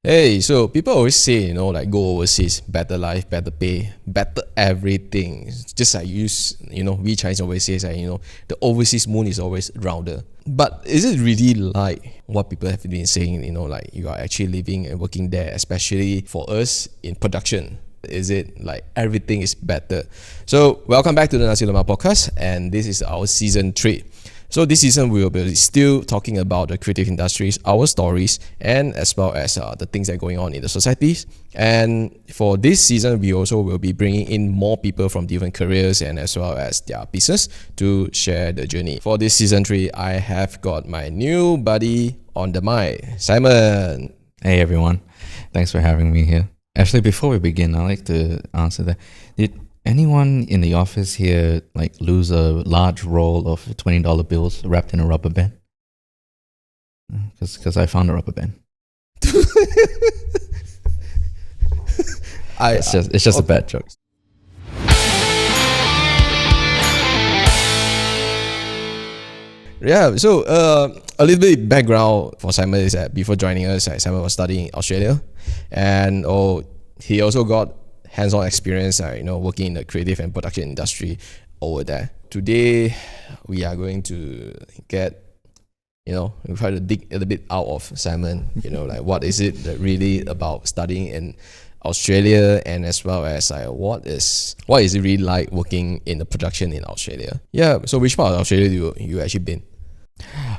Hey, so people always say, like go overseas, better life, better pay, better everything. It's just like we Chinese always say, like, the overseas moon is always rounder. But is it really like what people have been saying, like you are actually living and working there, especially for us in production? Is it like everything is better? So welcome back to the Nasi Lemak Podcast, and this is our season 3. So this season we will be still talking about the creative industries, our stories, and as well as the things that are going on in the societies. And for this season, we also will be bringing in more people from different careers and as well as their business to share the journey. For this season 3, I have got my new buddy on the mic, Simon. Hey everyone, thanks for having me here. Actually, before we begin, I'd like to answer that. Did anyone in the office here like lose a large roll of $20 bills wrapped in a rubber band? Because I found a rubber band. It's just a bad joke. Yeah, so a little bit background for Simon is that before joining us, Simon was studying in Australia, and he also got hands-on experience, working in the creative and production industry over there. Today, we are going to we try to dig a little bit out of Simon, like what is it that really about studying in Australia, and as well as what is it really like working in the production in Australia? Yeah, so which part of Australia do you actually been?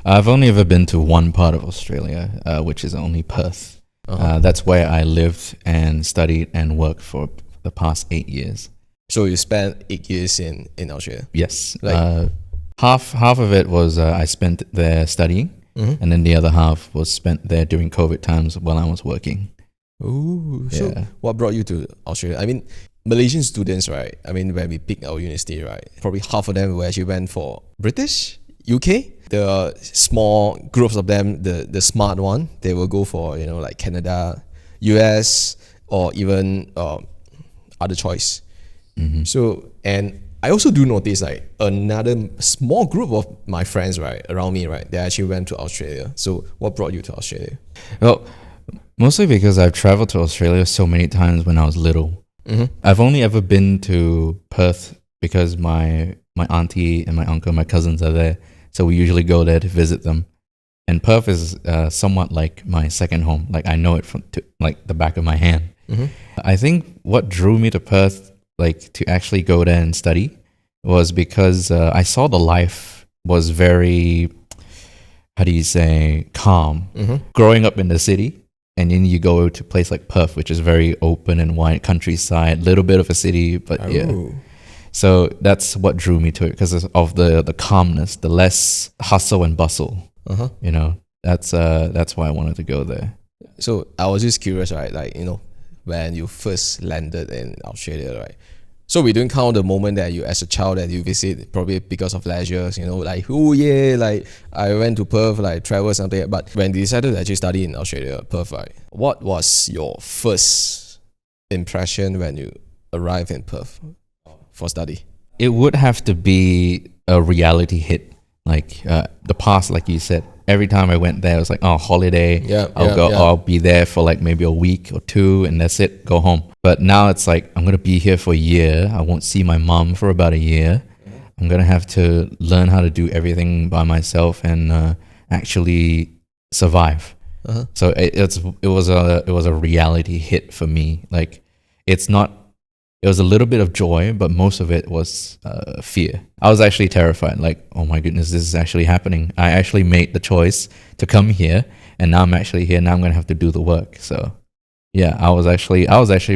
I've only ever been to one part of Australia, which is only Perth. That's where I lived and studied and worked for the past 8 years. So you spent 8 years in Australia? Yes. Half of it was I spent there studying, and then the other half was spent there during COVID times while I was working. Ooh, yeah. So what brought you to Australia? I mean, Malaysian students, right? I mean, when we picked our university, right? Probably half of them actually went for British, UK. The small groups of them, the smart one, they will go for, like Canada, US, or even other choice. So, and I also do notice like another small group of my friends, right, around me, right, they actually went to Australia. So what brought you to Australia? Well, mostly because I've traveled to Australia so many times when I was little. I've only ever been to Perth because my auntie and my uncle, my cousins are there. So we usually go there to visit them. And Perth is somewhat like my second home. Like I know it from like the back of my hand. I think what drew me to Perth, like to actually go there and study, was because I saw the life was very, calm. Growing up in the city, and then you go to a place like Perth, which is very open and wide, countryside, little bit of a city, but yeah. So that's what drew me to it, because of the calmness, the less hustle and bustle. That's why I wanted to go there. So I was just curious, right? Like, when you first landed in Australia, right? So we don't count the moment that you, as a child, that you visit probably because of leisure, like, oh yeah, like I went to Perth, like travel something. But when you decided to actually study in Australia, Perth, right? What was your first impression when you arrived in Perth for study? It would have to be a reality hit. Like the past, like you said, every time I went there, it was like, holiday. I'll be there for like maybe a week or two, and that's it, go home. But now it's like, I'm going to be here for a year. I won't see my mom for about a year. I'm going to have to learn how to do everything by myself and actually survive. So it was a reality hit for me. Like it was a little bit of joy, but most of it was fear. I was actually terrified. Like, oh my goodness, this is actually happening. I actually made the choice to come here, and now I'm actually here. Now I'm gonna have to do the work. So, yeah, I was actually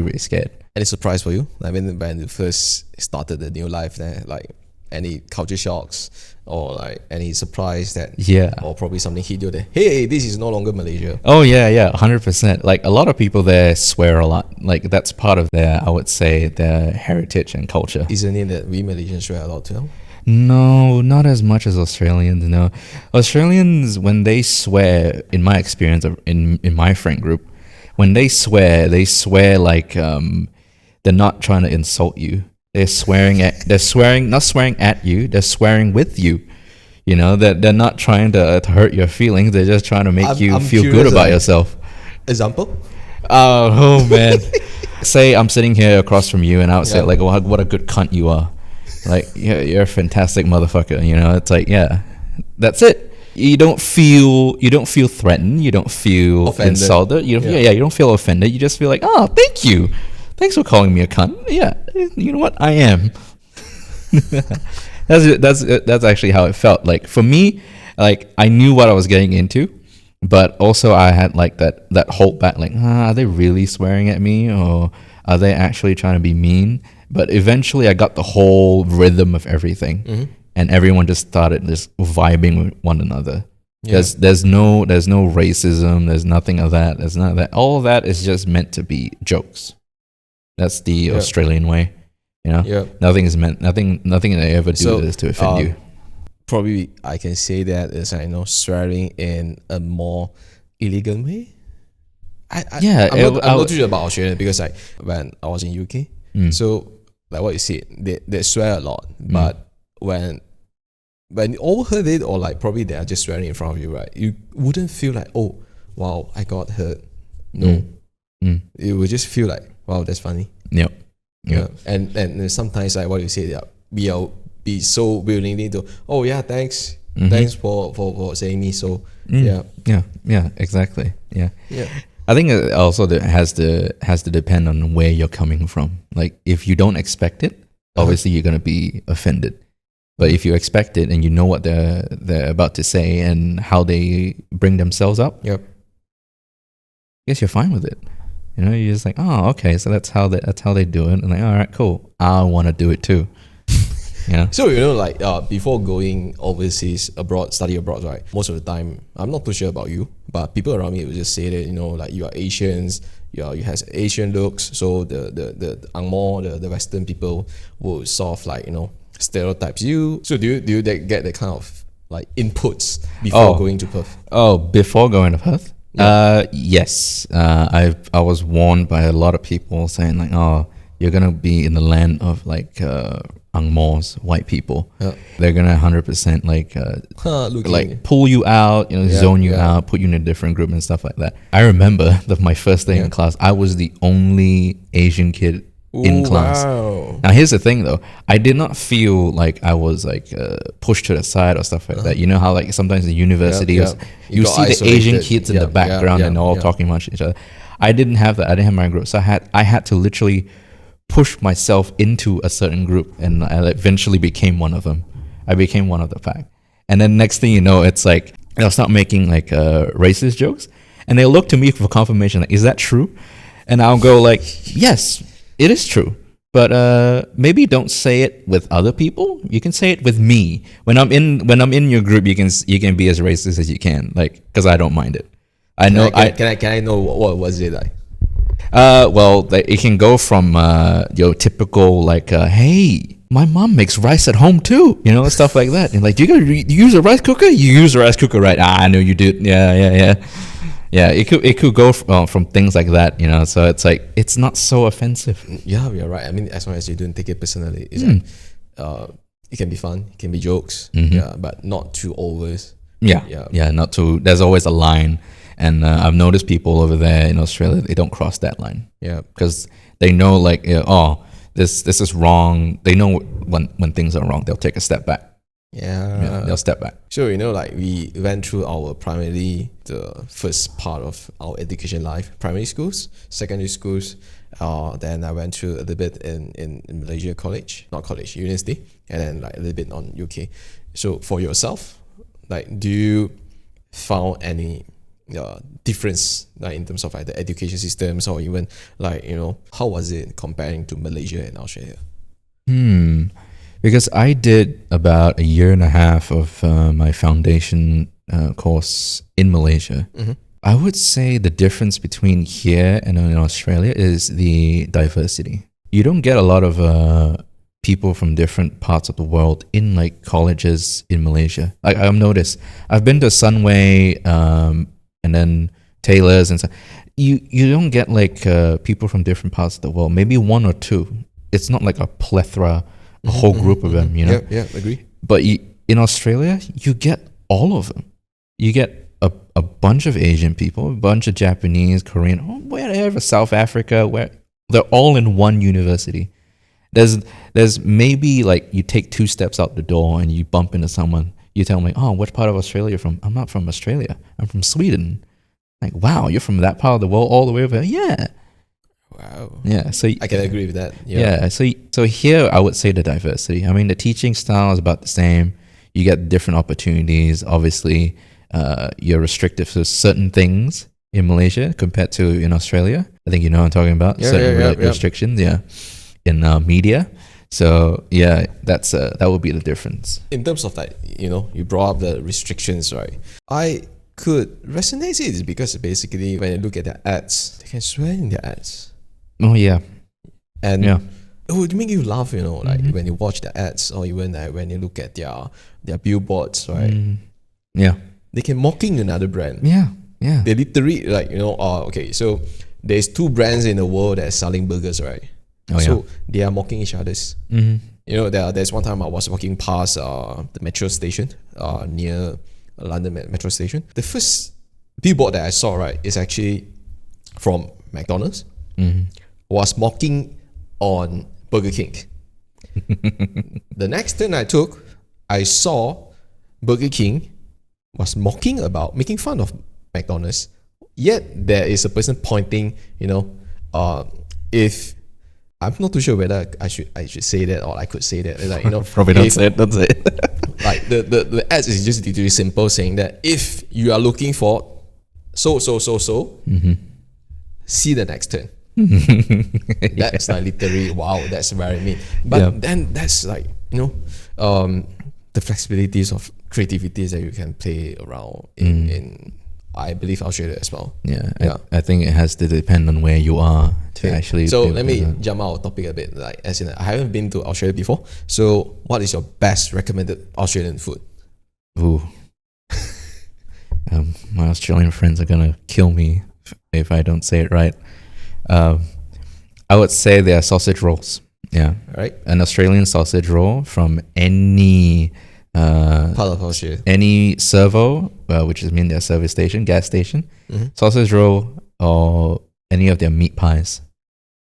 really scared. Any surprise for you? I mean, when you first started the new life there, like any culture shocks or like any surprise that, or probably something hit you there, hey, this is no longer Malaysia? Oh yeah, 100%. Like a lot of people there swear a lot. Like that's part of their, I would say, their heritage and culture. Isn't it that we Malaysians swear a lot too? No, not as much as Australians. No, Australians, when they swear, in my experience, in my friend group, when they swear like they're not trying to insult you. Not swearing at you, they're swearing with you. They're not trying to hurt your feelings, they're just trying to make you feel good about yourself. Example? Oh man. Say I'm sitting here across from you and I would say like, what a good cunt you are. Like, you're a fantastic motherfucker, you know? It's like, yeah, that's it. You don't feel threatened. You don't feel offended. Insulted. You don't feel offended. You just feel like, oh, thank you. Thanks for calling me a cunt. Yeah, you know what? I am. That's actually how it felt. Like for me, like I knew what I was getting into, but also I had like that hold back. Like, are they really swearing at me, or are they actually trying to be mean? But eventually, I got the whole rhythm of everything, and everyone just started just vibing with one another. Yeah. There's no racism. There's nothing of that. There's none of that. All of that is just meant to be jokes. That's the Australian way. You know, nothing is meant. Nothing they ever do is to offend you. Probably I can say that is swearing in a more illegal way. I'm not too sure about Australia because when I was in UK, so like what you said, they swear a lot, but when you overheard it or like probably they are just swearing in front of you, right? You wouldn't feel like, oh wow, I got hurt. No, you would just feel like, wow, that's funny. Yep. Yeah, and sometimes like what you say, we'll be so willingly to, oh yeah, thanks for saying me. So yeah, exactly. Yeah. I think it also has to depend on where you're coming from. Like if you don't expect it, obviously you're gonna be offended. But if you expect it and you know what they're about to say and how they bring themselves up, I guess you're fine with it. You know, you're just like, oh, okay, so that's how they do it, and like, all right, cool, I want to do it too. Yeah. So like before going overseas study abroad, right? Most of the time, I'm not too sure about you, but people around me would just say that like you are Asians, you have Asian looks, so the Angmo, the Western people will sort of like stereotypes you. So do you get the kind of like inputs before going to Perth? Oh, before going to Perth. Yes. I was warned by a lot of people saying like, oh, you're gonna be in the land of like Angmos, white people. They're gonna 100% like pull you out, zone you out, put you in a different group and stuff like that. I remember that my first day in class, I was the only Asian kid in class. Wow. Now here's the thing though, I did not feel like I was like pushed to the side or stuff like that. You know how like sometimes in university you see the Asian kids in the background and they're all talking amongst each other. I didn't have that. I didn't have my group, so I had to literally push myself into a certain group, and I eventually became one of them. I became one of the pack, and then next thing you know, it's like they'll start making like racist jokes, and they'll look to me for confirmation, like, is that true? And I'll go like, yes, it is true, but maybe don't say it with other people. You can say it with me. When I'm in your group, you can be as racist as you can, like, because I don't mind it. I know. Can I know what was it like? Well, it can go from your typical like, hey, my mom makes rice at home too, stuff like that. And like, do you use a rice cooker? You use a rice cooker, right? I know you do. Yeah. It could go from things like that, So it's like it's not so offensive. Yeah, you're right. I mean, as long as you don't take it personally, it's like, it can be fun, it can be jokes, but not too overs. Yeah, not too. There's always a line. And I've noticed people over there in Australia, they don't cross that line. Yeah, because they know like, oh, this is wrong. They know when things are wrong, they'll take a step back. Yeah, they'll step back. So like we went through our primarily the first part of our education life, primary schools, secondary schools. Then I went through a little bit in Malaysia university, and then like a little bit on UK. So for yourself, like, do you found any difference like in terms of like the education systems, or even like how was it comparing to Malaysia and Australia? Because I did about a year and a half of my foundation course in Malaysia. I would say the difference between here and in Australia is the diversity. You don't get a lot of people from different parts of the world in like colleges in Malaysia. Like I've noticed, I've been to Sunway and then Taylor's and stuff. You don't get like people from different parts of the world. Maybe one or two. It's not like a plethora, a whole group of them. Yeah, agree. But in Australia, you get all of them. You get a bunch of Asian people, a bunch of Japanese, Korean, wherever, South Africa, where they're all in one university. There's maybe like you take 2 steps out the door and you bump into someone. You tell me, oh, what part of Australia you're from? I'm not from Australia. I'm from Sweden. Like, wow, you're from that part of the world all the way over here? Yeah. Wow. Yeah. So I can agree with that. Yeah. So here I would say the diversity. I mean, the teaching style is about the same. You get different opportunities. Obviously, you're restricted to certain things in Malaysia compared to in Australia. I think you know what I'm talking about. Certain restrictions. Yeah. In media. So yeah, that would be the difference. In terms of like, you brought up the restrictions, right? I could resonate it because basically when you look at the ads, they can swear in their ads. Oh yeah. And it would make you laugh, like when you watch the ads or even when you look at their billboards, right? Yeah. They can mocking another brand. Yeah. Yeah. They literally like, okay, so there's 2 brands in the world that are selling burgers, right? Oh, so they are mocking each other's. There's one time I was walking past the metro station near London metro station. The first billboard that I saw, right, is actually from McDonald's. Was mocking on Burger King. The next turn I took, I saw Burger King was making fun of McDonald's. Yet there is a person pointing, if I'm not too sure whether I should say that or I could say that. Like, probably don't say it. Like the ads is just literally simple saying that if you are looking for so, see the next turn. That's like literally wow, that's very mean. But then that's like, the flexibilities of creativities that you can play around in I believe Australia as well. I think it has to depend on where you are to actually. So let me jump out of topic a bit. Like, as in, I haven't been to Australia before. So what is your best recommended Australian food? Ooh, my Australian friends are gonna kill me if I don't say it right. I would say they are sausage rolls. Yeah, right. An Australian sausage roll from any part of Australia, any servo, which is mean their service station, gas station, sausage roll, or any of their meat pies.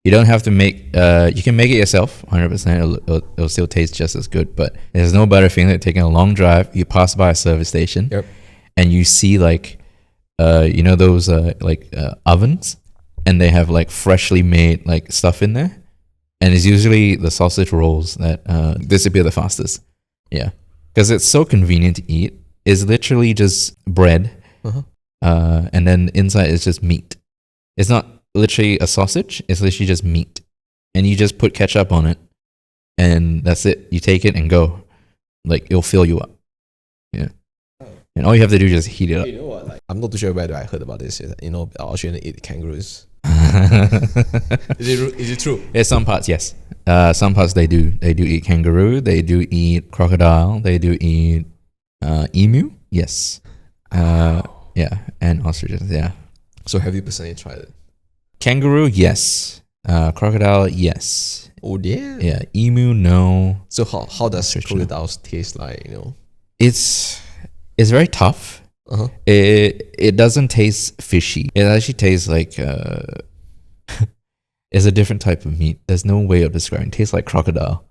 You don't have to make. You can make it yourself, 100%. It'll still taste just as good. But there's no better feeling than taking a long drive. You pass by a service station, and you see like, those ovens, and they have like freshly made like stuff in there, and it's usually the sausage rolls that disappear the fastest. Yeah, because it's so convenient to eat. It's literally just bread, and then inside is just meat. It's not literally a sausage. It's literally just meat, and you just put ketchup on it, and that's it. You take it and go. Like, it'll fill you up. Yeah, and all you have to do is just heat it up. You know what? Like, I'm not too sure whether I heard about this. Australians eat kangaroos. Is it true? Yeah, some parts, yes. Some parts they do. They do eat kangaroo. They do eat crocodile. They do eat emu. Yes. Yeah, and ostriches. Yeah. So have you personally tried it? Kangaroo, yes. Crocodile, yes. Oh yeah. Yeah. Emu, no. So how does crocodiles taste like? It's very tough. It doesn't taste fishy. It actually tastes like it's a different type of meat. There's no way of describing. It tastes like crocodile.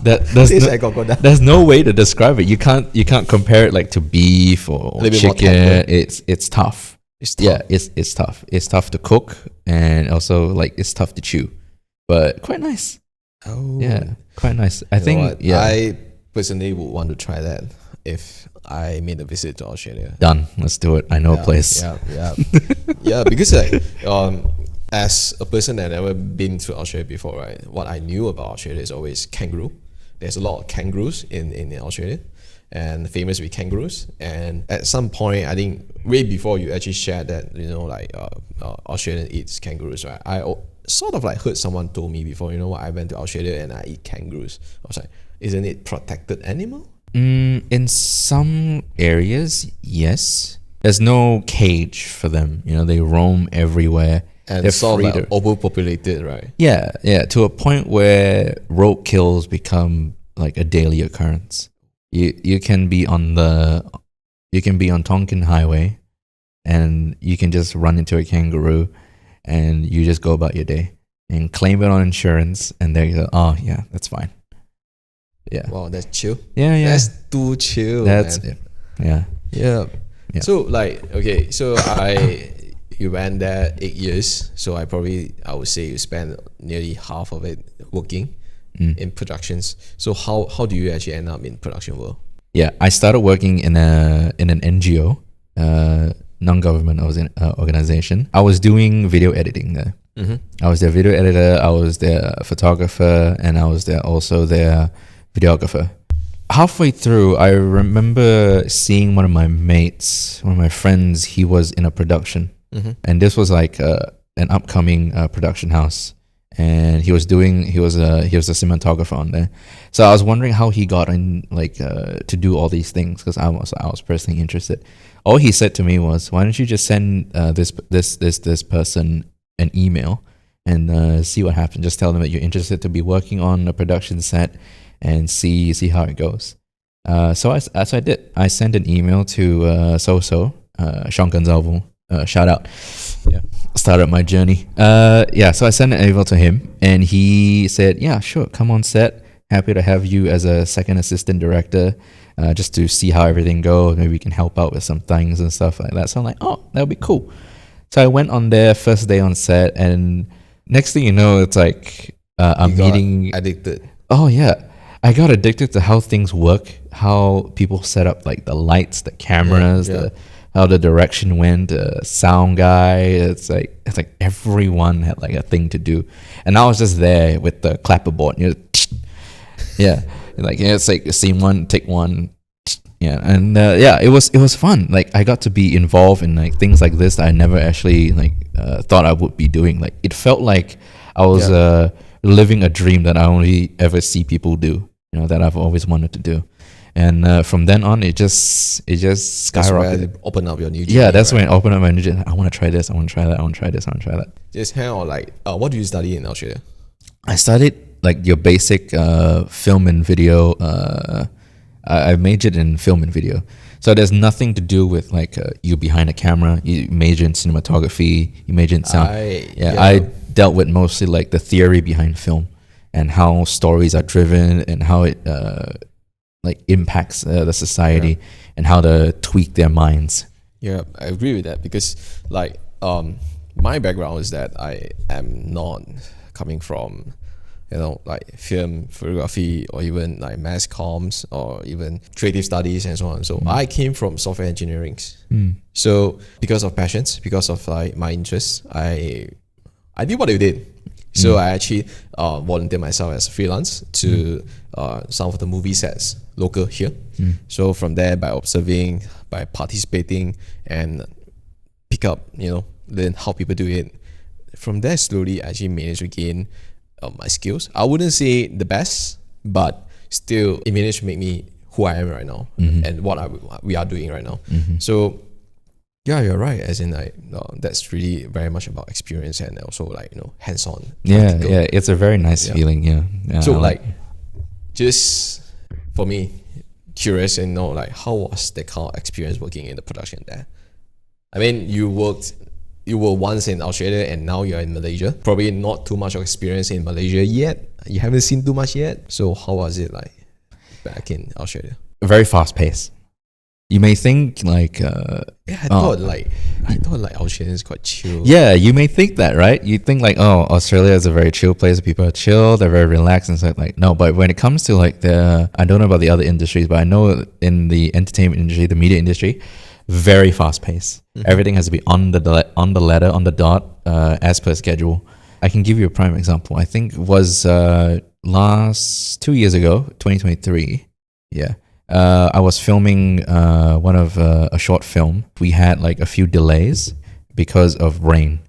Like crocodile. There's no way to describe it. You can't compare it like to beef or chicken. It's tough. It's tough. Yeah, it's tough. It's tough to cook, and also like it's tough to chew, but quite nice. Oh yeah, quite nice. I think. Yeah, I personally would want to try that if I made a visit to Australia. Done. Let's do it. I know a place. Yeah, because like as a person that never been to Australia before, right? What I knew about Australia is always kangaroo. There's a lot of kangaroos in Australia, and famous with kangaroos. And at some point, I think way before you actually shared that, Australian eats kangaroos, right? I sort of like heard someone told me before, I went to Australia and I eat kangaroos. I was like, isn't it protected animal? In some areas, yes. There's no cage for them. They roam everywhere. And they're sort of like overpopulated, right? Yeah, to a point where road kills become like a daily occurrence. You can be on the You can be on Tonkin Highway and you can just run into a kangaroo and you just go about your day and claim it on insurance, and there you go, oh yeah, that's fine. Yeah. Wow, that's chill. Yeah. That's too chill. That's man. it. Yeah. So like, okay, so you went there 8 years. So I would say you spent nearly half of it working in productions. So how do you actually end up in production world? Yeah, I started working in an NGO, non-government organization. I was doing video editing there. I was their video editor, I was their photographer, and I was also their videographer. Halfway through, I remember seeing one of my friends, he was in a production. And this was like an upcoming production house. And he was a cinematographer on there. So I was wondering how he got in, like, to do all these things, because I was personally interested. All he said to me was, "Why don't you just send this person an email and see what happens? Just tell them that you're interested to be working on a production set and see how it goes." So I did. I sent an email to Sean Gonzalvo. Shout out. Yeah, started my journey. So I sent an email to him, and he said, "Yeah, sure, come on set. Happy to have you as a second assistant director, just to see how everything goes. Maybe we can help out with some things and stuff like that." So I'm like, "Oh, that would be cool." So I went on there first day on set, and next thing you know, it's like I'm meeting. Addicted. Oh yeah, I got addicted to how things work, how people set up like the lights, the cameras, how the direction went, sound guy. It's like everyone had like a thing to do, and I was just there with the clapperboard. It's like scene one, take one. And it was fun. Like I got to be involved in like things like this that I never actually thought I would be doing. Like it felt like I was living a dream that I only ever see people do. That I've always wanted to do. And from then on, it just skyrocketed. That's where it opened up your new journey. Yeah, that's when it opened up my new journey. I want to try this. I want to try that. I want to try this. I want to try that. Just hang on. Like, what do you study in Australia? I studied like your basic film and video. I majored in film and video. So there's nothing to do with like you behind a camera. You major in cinematography. You major in sound. I dealt with mostly like the theory behind film and how stories are driven and how it like impacts the society and how to tweak their minds. Yeah, I agree with that, because like my background is that I am not coming from like film, photography, or even like mass comms, or even creative studies and so on. So I came from software engineering. So because of passions, because of like my interests, I did what I did. So I actually volunteered myself as a freelance to some of the movie sets local here. So from there, by observing, by participating, and pick up, learn how people do it. From there, slowly I actually managed to gain my skills. I wouldn't say the best, but still it managed to make me who I am right now and what we are doing right now. So yeah, you're right. As in, like, that's really very much about experience and also like hands-on. Yeah, it's a very nice feeling. Yeah. So like, just for me, curious and like how was the kind of experience working in the production there? I mean, you were once in Australia and now you're in Malaysia. Probably not too much of experience in Malaysia yet. You haven't seen too much yet. So how was it like back in Australia? Very fast paced. You may think like I thought like Australia is quite chill. Yeah, you may think that, right? You think like, oh, Australia is a very chill place. People are chill, they're very relaxed and stuff. Like, no, but when it comes to like I don't know about the other industries, but I know in the entertainment industry, the media industry, very fast paced. Everything has to be on the letter, on the dot, as per schedule. I can give you a prime example. I think it was last 2 years ago, 2023. Yeah. I was filming a short film. We had like a few delays because of rain.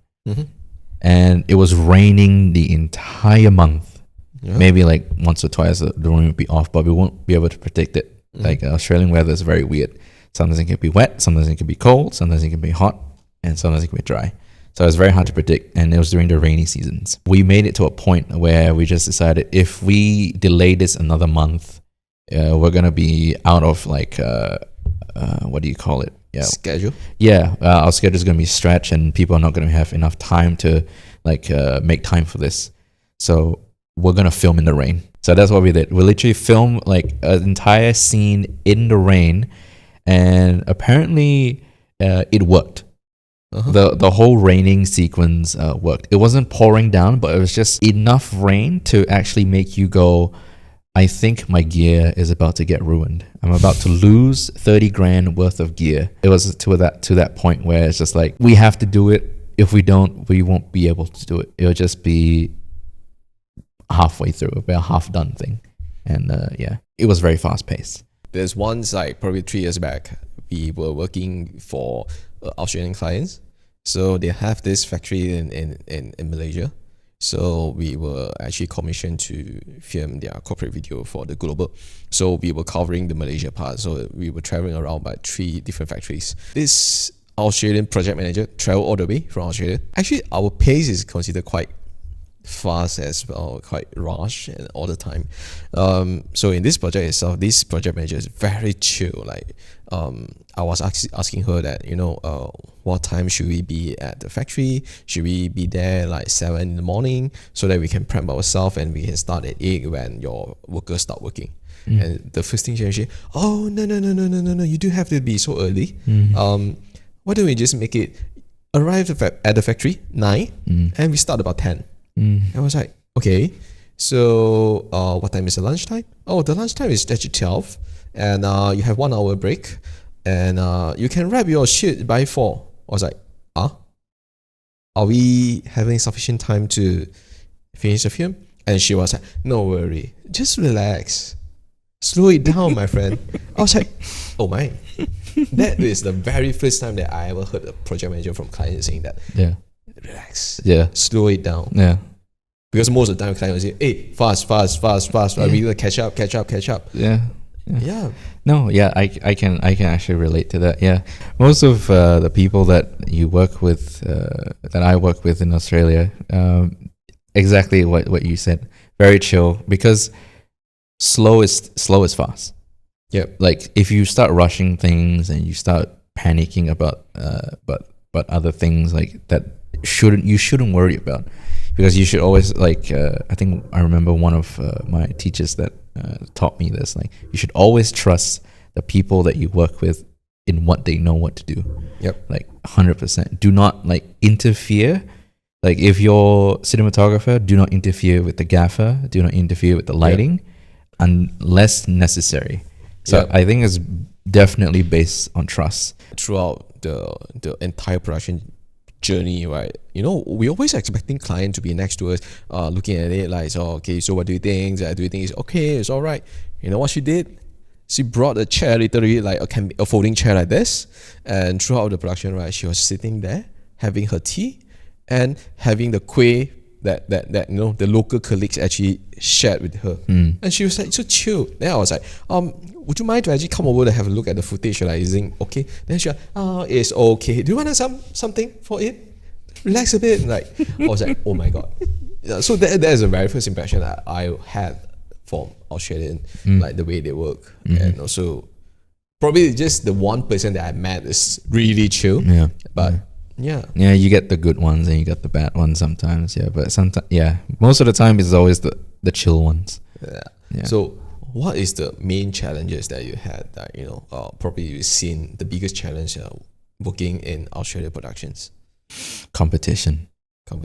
And it was raining the entire month. Maybe like once or twice the rain would be off, but we won't be able to predict it. Like Australian weather is very weird. Sometimes it can be wet, sometimes it can be cold, sometimes it can be hot, and sometimes it can be dry. So it's very hard to predict, and it was during the rainy seasons. We made it to a point where we just decided if we delay this another month, we're gonna be out of like what do you call it? Yeah, schedule. Yeah, our schedule is going to be stretched, and people are not going to have enough time to make time for this. So we're going to film in the rain. So that's what we did. We literally filmed like an entire scene in the rain, and apparently it worked. The whole raining sequence worked. It wasn't pouring down, but it was just enough rain to actually make you go, I think my gear is about to get ruined. I'm about to lose 30 grand worth of gear. It was to that point where it's just like, we have to do it. If we don't, we won't be able to do it. It'll just be halfway through, it'll be a half done thing. And it was very fast paced. There's once, like probably 3 years back, we were working for Australian clients. So they have this factory in Malaysia. So we were actually commissioned to film their corporate video for the global. So we were covering the Malaysia part. So we were traveling around by 3 different factories. This Australian project manager traveled all the way from Australia. Actually, our pace is considered quite fast as well, quite rush and all the time. So in this project itself, this project manager is very chill. Like I was asking her that, what time should we be at the factory? Should we be there like 7 in the morning so that we can prep ourselves and we can start at 8 when your workers start working? And the first thing she said, oh no, you do have to be so early. Why don't we just make it arrive at the factory 9 and we start about 10? I was like, okay, so what time is the lunchtime? Oh, the lunchtime is actually 12, and you have 1 hour break, and you can wrap your shit by 4. I was like, are we having sufficient time to finish the film? And she was like, no worry, just relax, slow it down, my friend. I was like, oh my, that is the very first time that I ever heard a project manager from client saying that. Yeah. Relax. Yeah. Slow it down. Yeah. Because most of the time, client will say, hey, fast. Yeah. We need to catch up. Yeah. Yeah. No, yeah, I can actually relate to that. Yeah. Most of the people that you work with, that I work with in Australia, exactly what you said. Very chill, because slow is fast. Yeah. Like if you start rushing things and you start panicking about but other things like that you shouldn't worry about, because you should always I think I remember one of my teachers that taught me this, like you should always trust the people that you work with in what they know what to do. Yep. Like 100%. Do not interfere. Like if you're cinematographer, do not interfere with the gaffer, do not interfere with the lighting unless necessary. So I think it's definitely based on trust. Throughout the entire production journey, right? We always expecting client to be next to us, looking at it like, so okay, so what do you think? Do you think it's okay? It's all right. You know what she did? She brought a chair, literally like a folding chair like this, and throughout the production, right, she was sitting there having her tea and having the kueh that the local colleagues actually shared with her. And she was like so chill. Then I was like, would you mind to actually come over to have a look at the footage? Like, is it okay? Then she was like, it's okay. Do you want something for it? Relax a bit. Like, I was like, oh my god. So that is the very first impression that I had from Australian, like the way they work. And also probably just the one person that I met is really chill. Yeah. But yeah, you get the good ones and you get the bad ones sometimes. Yeah, but sometimes, most of the time it's always the chill ones. Yeah. So what is the main challenges that you had that probably you've seen the biggest challenge working in Australia productions? Competition.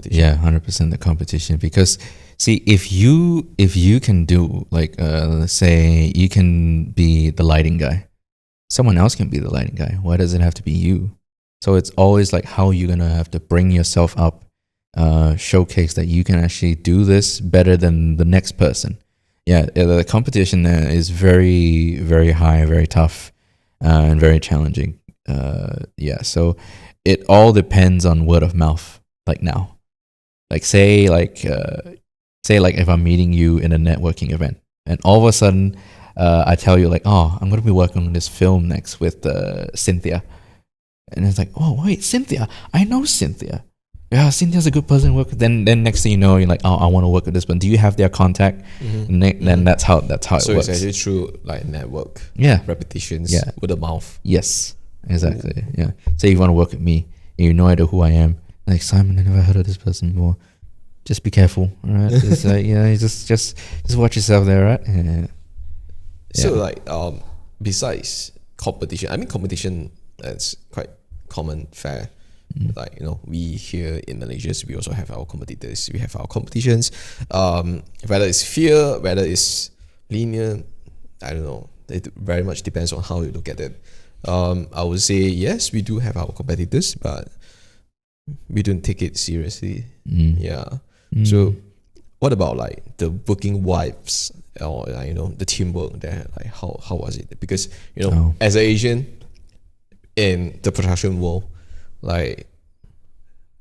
Yeah, 100% the competition. Because see, if you can do let's say you can be the lighting guy, someone else can be the lighting guy. Why does it have to be you? So it's always like how you're gonna have to bring yourself up, showcase that you can actually do this better than the next person. Yeah, the competition there is very, very high, very tough, and very challenging. So it all depends on word of mouth. Like now, say if I'm meeting you in a networking event, and all of a sudden, I tell you I'm gonna be working on this film next with Cynthia. And it's like, oh wait, Cynthia, I know Cynthia. yeah, Cynthia's a good person to work with. Then next thing you know, you're like, oh, I want to work with this person. Do you have their contact? Then that's how it works. So it's actually through like network, repetitions, word of mouth. Yes, exactly. Ooh. Yeah. Say you want to work with me, and you no idea who I am. Like, Simon, I never heard of this person before. Just be careful, all right? Just just watch yourself there, right? Yeah. So like besides competition, I mean competition is quite common, fair. Like, you know, we here in Malaysia, we also have our competitors, we have our competitions. Whether it's fear, whether it's linear, I don't know. It very much depends on how you look at it. I would say yes, we do have our competitors, but we don't take it seriously. So what about like the working wives or like, you know, the teamwork there? Like how was it? Because, you know, as an Asian in the production world, like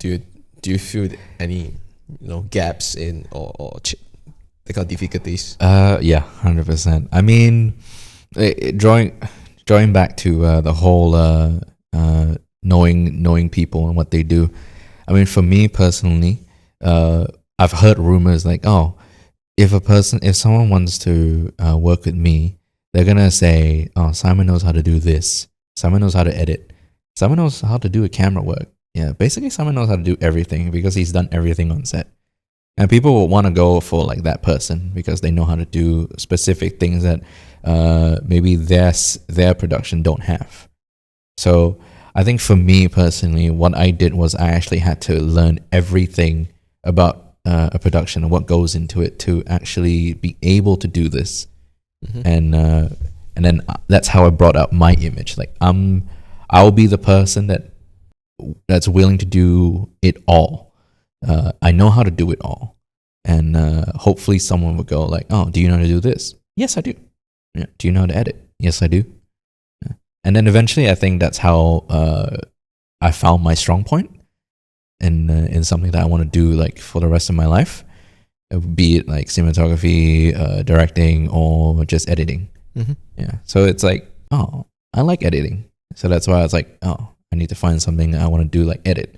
do you feel any, you know, gaps in or the kind of difficulties? Yeah, 100%. I mean, drawing back to the whole knowing people and what they do. I mean, for me personally, I've heard rumors like, oh, if someone wants to work with me, they're gonna say, oh, Simon knows how to do this. Simon knows how to edit. Simon knows how to do a camera work. Yeah, basically Simon knows how to do everything because he's done everything on set. And people will want to go for like that person because they know how to do specific things that maybe their production don't have. So I think for me personally, what I did was I actually had to learn everything about a production and what goes into it to actually be able to do this. And then that's how I brought up my image. Like I'll be the person that's willing to do it all. I know how to do it all. And hopefully someone would go like, oh, do you know how to do this? Yes, I do. Yeah. Do you know how to edit? Yes, I do. Yeah. And then eventually I think that's how I found my strong point in something that I want to do like for the rest of my life. Be it like cinematography, directing, or just editing. Yeah. So it's like, oh, I like editing. So that's why I was like, oh, I need to find something I want to do, like edit.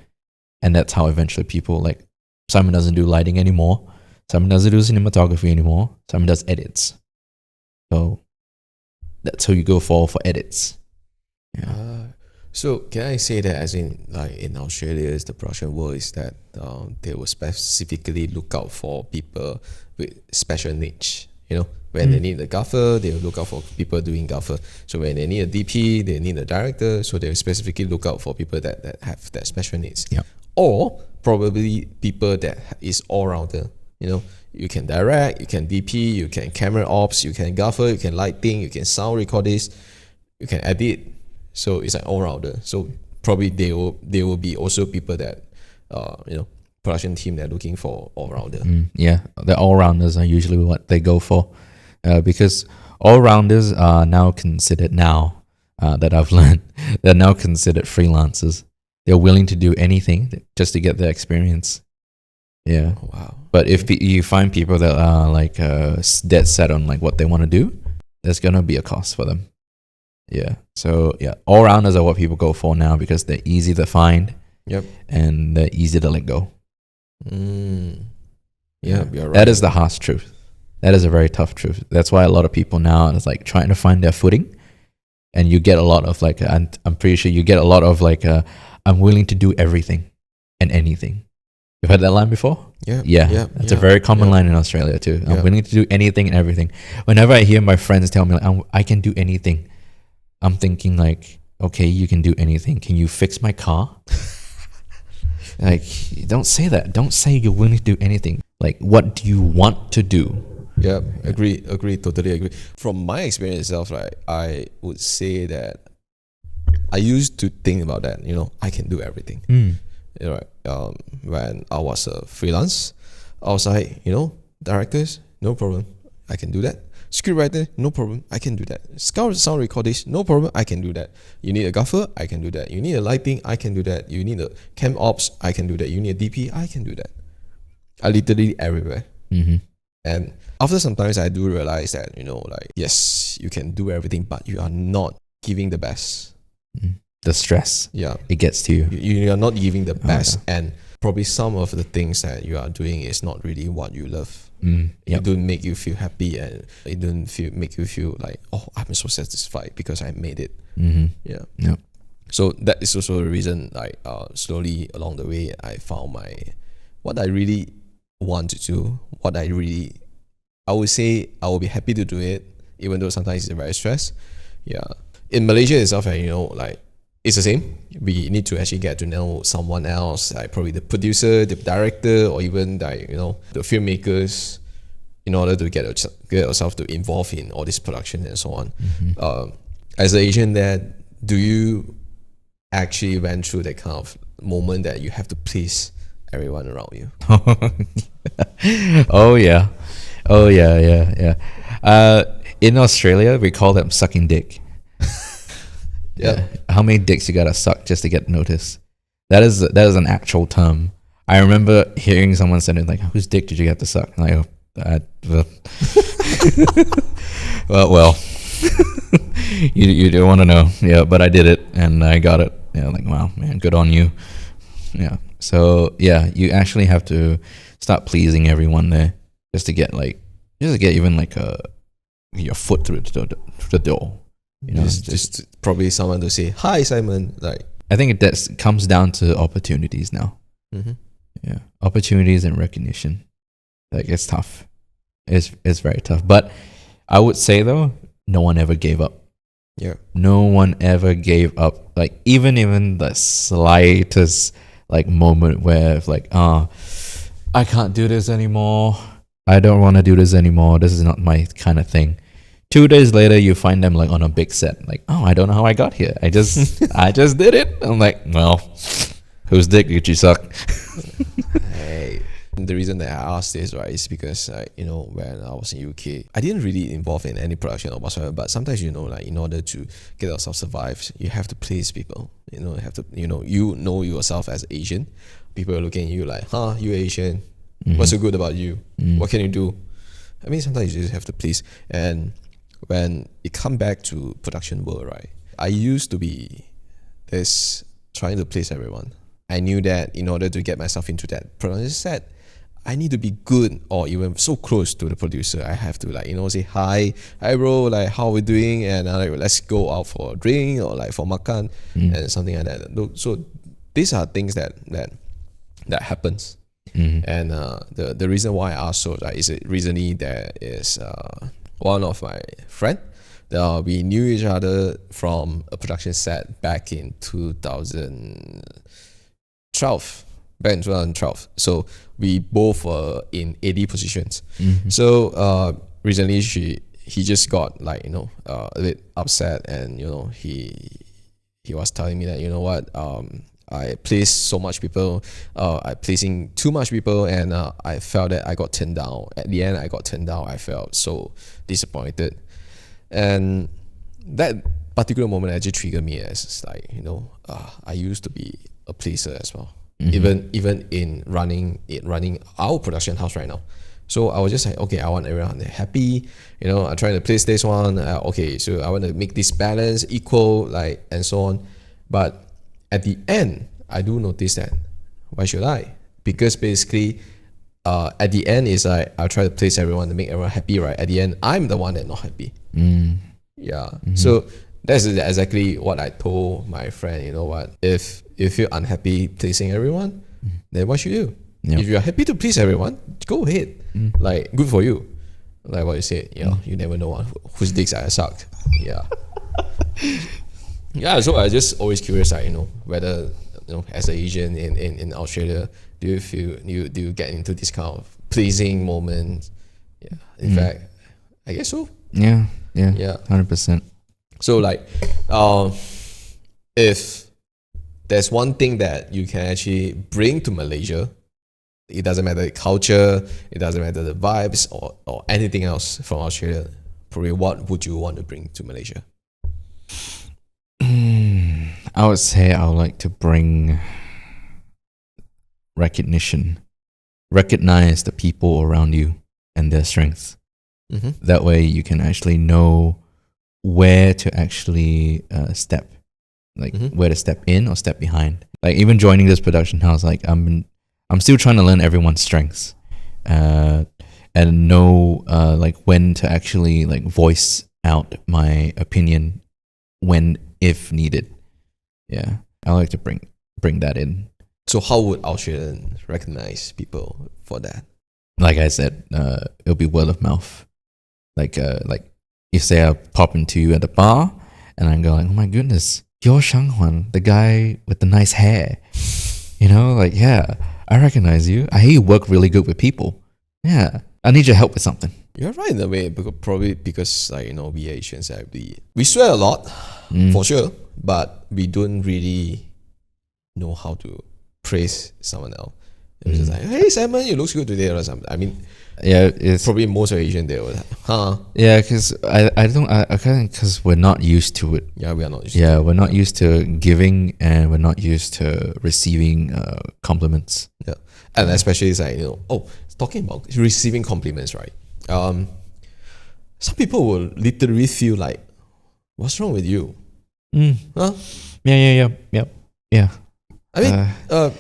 And that's how eventually people like, Simon doesn't do lighting anymore. Simon doesn't do cinematography anymore. Simon does edits. So that's who you go for edits. Yeah. So can I say that as in like in Australia, the production world is that they will specifically look out for people with special niche. You know, when they need a gaffer, they will look out for people doing gaffer. So when they need a DP, they need a director. So they will specifically look out for people that have that special needs. Yeah. Or probably people that is all-rounder. You know, you can direct, you can DP, you can camera ops, you can gaffer, you can lighting, you can sound record this, you can edit. So it's an all-rounder. So probably they will be also people that you know, production team they're looking for all-rounder. Yeah, the all-rounders are usually what they go for, because all-rounders are now considered that I've learned, they're now considered freelancers. They're willing to do anything just to get the experience. Yeah. Oh, wow. But if you find people that are like dead set on like what they want to do, there's gonna be a cost for them. Yeah. So yeah, all-rounders are what people go for now because they're easy to find. Yep. And they're easy to let go. Yeah, you're right. That is the harsh truth. That is a very tough truth. That's why a lot of people now is like trying to find their footing, and you get a lot of like, I'm pretty sure you get a lot of like, I'm willing to do everything and anything. You've heard that line before? Yeah. That's a very common line in Australia too. I'm willing to do anything and everything. Whenever I hear my friends tell me like, I can do anything, I'm thinking like, okay, you can do anything. Can you fix my car? Like, don't say that. Don't say you're willing to do anything. Like, what do you want to do? Yeah, agree, totally agree. From my experience itself, right, I would say that I used to think about that, you know, I can do everything. You know, when I was a freelance, I was like, you know, directors, no problem, I can do that. Scriptwriter, no problem, I can do that. Sound recordist, no problem, I can do that. You need a gaffer, I can do that. You need a lighting, I can do that. You need a cam ops, I can do that. You need a DP, I can do that. I literally everywhere. And after sometimes I do realize that, you know, like, yes, you can do everything, but you are not giving the best. The stress, it gets to you. You are not giving the best. And probably some of the things that you are doing is not really what you love. It don't make you feel happy, and it don't make you feel like, oh, I'm so satisfied because I made it. Yeah. So that is also the reason, like, slowly along the way, I found what I really want to do. I would say I will be happy to do it, even though sometimes it's very stressed. Yeah. In Malaysia itself, like, it's the same. We need to actually get to know someone else, like probably the producer, the director, or even like, the filmmakers, in order to get yourself to involve in all this production and so on. As an Asian dad, do you actually went through that kind of moment that you have to please everyone around you? Oh yeah. In Australia, we call them sucking dick. Yeah. How many dicks you gotta suck just to get noticed? That is an actual term. I remember hearing someone say it, like, whose dick did you have to suck? And I go, well, you don't want to know. Yeah, but I did it and I got it. Yeah, like, wow, man, good on you. Yeah. So yeah, you actually have to start pleasing everyone there just to get even like your foot through the door. Just probably someone to say, hi, Simon. Like, I think that comes down to opportunities now. Yeah, opportunities and recognition. Like, it's tough. It's very tough. But I would say though, no one ever gave up. Yeah. No one ever gave up. Like, even the slightest like moment where like, I can't do this anymore. I don't want to do this anymore. This is not my kind of thing. 2 days later, you find them like on a big set. Like, oh, I don't know how I got here. I just did it. I'm like, well, whose dick did you suck? Hey, the reason that I asked this, right, is because when I was in UK, I didn't really involve in any production or whatsoever. But sometimes like, in order to get yourself survive, you have to please people. You have to yourself as Asian. People are looking at you like, you Asian. What's so good about you? What can you do? I mean, sometimes you just have to please. And when it come back to production world, right, I used to be this trying to please everyone. I knew that in order to get myself into that production set, I need to be good or even so close to the producer. I have to like, say hi bro, like how are we doing, and like, let's go out for a drink or like for makan and something like that. So these are things that happens. And the reason why I asked so is it recently there is one of my friend. We knew each other from a production set back in 2012. So we both were in AD positions. So recently he just got like a bit upset, and he was telling me that I pleased so much people, I pleasing too much people, and I felt that I got turned down. At the end, I got turned down. I felt so disappointed, and that particular moment actually triggered me as like I used to be a pleaser as well, even in running our production house right now. So I was just like, okay, I want everyone happy. I'm trying to please this one. Okay, so I want to make this balance equal, like, and so on, but at the end, I do notice that why should I? Because basically, at the end is I try to please everyone to make everyone happy, right? At the end, I'm the one that not happy. Yeah. So that's exactly what I told my friend. You know what? If you're unhappy pleasing everyone, then what should you do? Yep. If you're happy to please everyone, go ahead. Like, good for you. Like what you said, you never know whose dicks I sucked. Yeah. Yeah, so I just always curious, like, whether as an Asian in Australia, do you get into this kind of pleasing moment? Yeah, in fact, I guess so. Yeah, 100%. So like, if there's one thing that you can actually bring to Malaysia, it doesn't matter the culture, it doesn't matter the vibes or anything else from Australia, probably what would you want to bring to Malaysia? I would say I would like to bring recognition. Recognize the people around you and their strengths. That way you can actually know where to actually step, like where to step in or step behind. Like, even joining this production house, like I'm still trying to learn everyone's strengths, and know like when to actually like voice out my opinion when if needed. Yeah, I like to bring that in. So how would Australians recognize people for that? Like I said, it'll be word of mouth. Like if say I pop into you at the bar and I go like, oh my goodness, you're Shanghuan, the guy with the nice hair. You know, like, yeah, I recognize you. I hear you work really good with people. Yeah, I need your help with something. You're right in a way, probably because like, we Asians, we swear a lot, for sure, but we don't really know how to praise someone else. It's just like, hey Simon, you look good today or something. I mean, yeah, it's probably most of Asian they would, yeah, because I kind of because we're not used to it. Yeah, we are not used. Yeah, we're not used to giving, and we're not used to receiving compliments. Yeah, and especially it's like talking about receiving compliments, right? Some people will literally feel like, what's wrong with you? Huh? Yeah. I mean,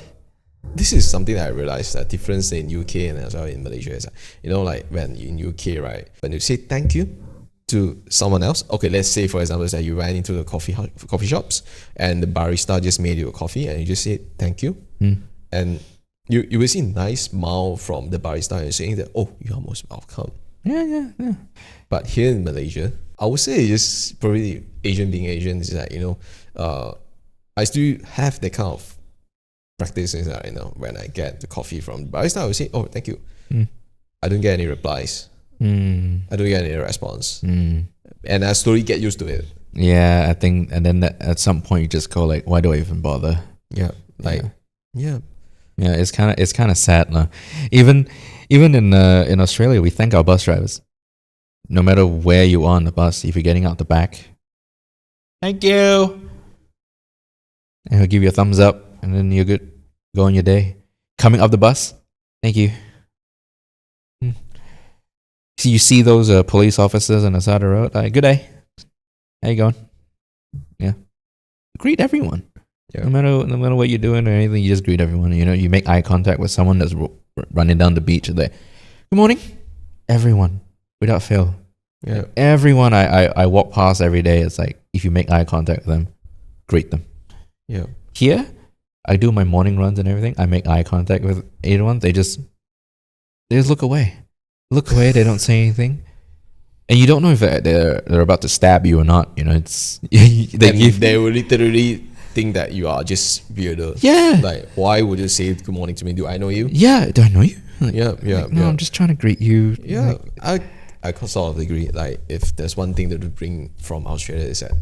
this is something that I realized, that difference in UK and as well in Malaysia is, like when in UK, right, when you say thank you to someone else, okay, let's say for example that you ran into the coffee shops and the barista just made you a coffee and you just say thank you, and you will see a nice smile from the barista and saying that, oh, you are most welcome. Yeah. But here in Malaysia, I would say it's just probably Asian being Asian is that, I still have that kind of practices that, when I get the coffee from the barista, I will say, oh, thank you. I don't get any replies. I don't get any response. And I slowly get used to it. Yeah, I think, and then at some point you just go like, why do I even bother? Yeah, yeah. It's kind of sad now. Even in Australia, we thank our bus drivers. No matter where you are on the bus, if you're getting out the back, thank you, and he'll give you a thumbs up, and then you're good. Go on your day. Coming up the bus, thank you. So you see those police officers on the side of the road, like, good day, how you going? Yeah, greet everyone. Yeah. No matter what you're doing or anything, you just greet everyone. You make eye contact with someone that's running down the beach. There, good morning, everyone, without fail. Yeah, everyone I walk past every day. It's like, if you make eye contact with them, greet them. Yeah. Here, I do my morning runs and everything. I make eye contact with everyone. They just look away. They don't say anything, and you don't know if they're about to stab you or not. It's they will literally think that you are just weirdo. Yeah. Like, why would you say good morning to me? Do I know you? Yeah. Do I know you? Like, No, I'm just trying to greet you. Yeah. Like, I sort of agree. Like, if there's one thing that would bring from Australia is that,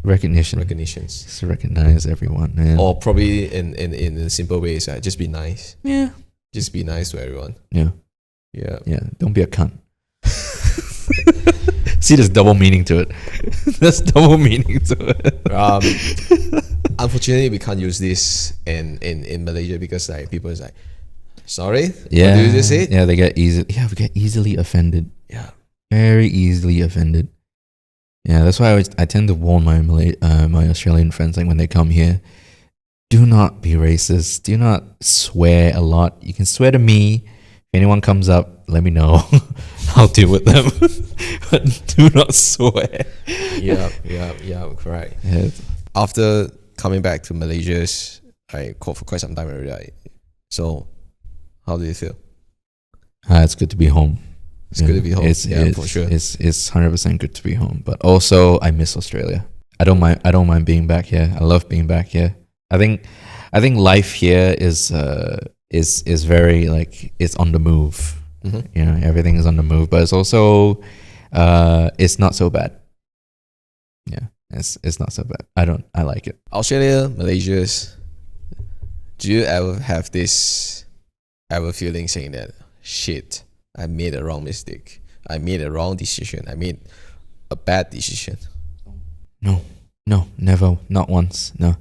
recognitions. Just recognize everyone, man. Or probably in a simple way is just be nice. Yeah. Just be nice to everyone. Yeah. Yeah. Don't be a cunt. See, there's double meaning to it. There's double meaning to it. Unfortunately, we can't use this in Malaysia because like people is like, sorry. Yeah. What did you just say? Yeah, we get easily offended. Yeah. Very easily offended. Yeah, that's why I tend to warn my my Australian friends, like when they come here, do not be racist. Do not swear a lot. You can swear to me. If anyone comes up, let me know. I'll deal with them. But do not swear. Yeah, correct. Yeah. After coming back to Malaysia, I called for quite some time already. So, how do you feel? It's good to be home. It's good to be home. It's for sure. It's 100% good to be home. But also, I miss Australia. I don't mind being back here. I love being back here. I think life here is very like, it's on the move. Mm-hmm. Everything is on the move, but it's also it's not so bad. Yeah, it's not so bad. I like it. Australia, Malaysia. Do you ever have this feeling saying that, shit, I made a wrong mistake, I made a wrong decision, I made a bad decision? No, never, not once. No.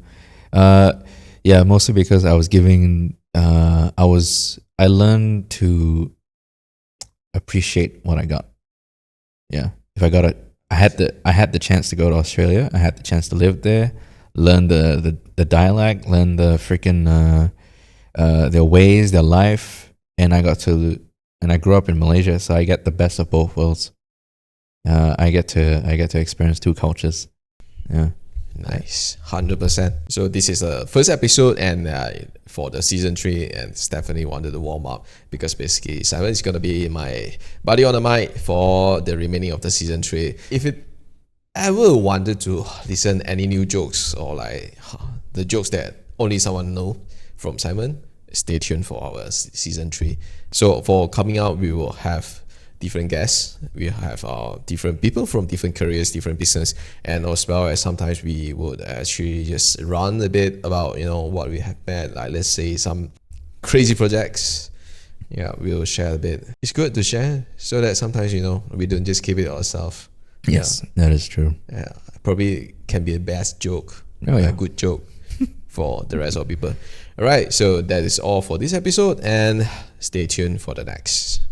Yeah, mostly because I was giving. I learned to appreciate what I got. Yeah, if I got it, I had the chance to go to Australia. I had the chance to live there, learn the dialect, learn the freaking their ways, their life, and I grew up in Malaysia, so I get the best of both worlds. I get to experience two cultures. Yeah. Nice, 100%. So this is the first episode, and for the season 3, and Stephanie wanted to warm up because basically Simon is gonna be my buddy on the mic for the remaining of the season 3. If you ever wanted to listen any new jokes or like the jokes that only someone know from Simon, stay tuned for our season 3. So for coming out, we will have different guests. We have different people from different careers, different business, and as well as sometimes we would actually just run a bit about what we have met, like let's say some crazy projects. Yeah, we'll share a bit. It's good to share so that sometimes we don't just keep it ourselves. Yes, that is true. Yeah, probably can be a best joke, a good joke for the rest of people. All right, so that is all for this episode, and stay tuned for the next.